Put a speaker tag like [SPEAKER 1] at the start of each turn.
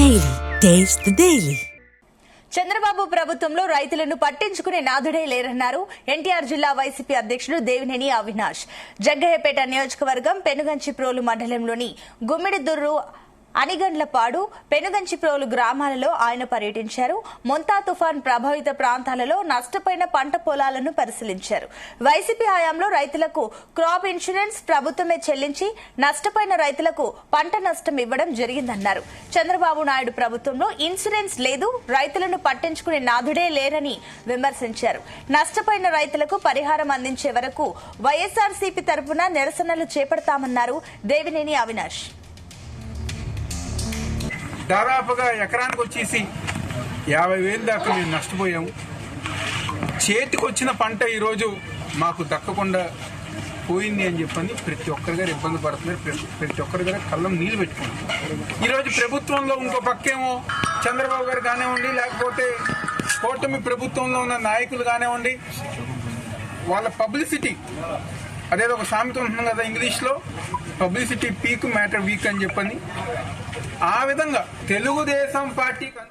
[SPEAKER 1] Daily taste the daily.
[SPEAKER 2] Chandrababu ప్రభుత్వంలో రైతులను పట్టించుకునే నాథుడే లేరన్నారు ఎన్టీఆర్ జిల్లా వైసీపీ అధ్యక్షుడు దేవినేని అవినాష్. జగ్గయ్యపేట నియోజకవర్గం పెనుగంచిప్రోలు మండలంలోని గుమ్మిడిదుర్రు, అనిగండ్లపాడు, పెనుగంచిప్రోలు గ్రామాలలో ఆయన పర్యటించారు. మొంతా తుఫాన్ ప్రభావిత ప్రాంతాలలో నష్టపోయిన పంట పొలాలను పరిశీలించారు. వైసీపీ హయాంలో రైతులకు క్రాప్ ఇన్సూరెన్స్ ప్రభుత్వమే చెల్లించి నష్టపోయిన రైతులకు పంట నష్టం ఇవ్వడం జరిగిందన్నారు. చంద్రబాబు నాయుడు ప్రభుత్వంలో ఇన్సూరెన్స్ లేదు, రైతులను పట్టించుకునే నాథుడే లేరని విమర్శించారు. నష్టపోయిన రైతులకు పరిహారం అందించే వరకు వైఎస్ఆర్సీపీ తరఫున నిరసనలు చేపడతామన్నారు దేవినేని అవినాష్.
[SPEAKER 3] దాదాపుగా ఎకరానికి వచ్చేసి 50,000 దాకా మేము నష్టపోయాము. చేతికి వచ్చిన పంట ఈరోజు మాకు దక్కకుండా పోయింది అని చెప్పని ప్రతి ఒక్కరి గారు ఇబ్బంది పడుతున్నారు. ప్రతి ఒక్కరి దగ్గర కళ్ళం నీళ్ళు పెట్టుకుంటున్నారు. ఈరోజు ప్రభుత్వంలో ఇంకో పక్కేమో చంద్రబాబు గారు కానివ్వండి, లేకపోతే కూటమి ప్రభుత్వంలో ఉన్న నాయకులు కానివ్వండి, వాళ్ళ పబ్లిసిటీ, అదేదో ఒక సామెత ఉంటుంది కదా ఇంగ్లీష్లో, పబ్లిసిటీ పీక్ మ్యాటర్ వీక్ అని చెప్పని, ఆ విధంగా తెలుగుదేశం పార్టీకి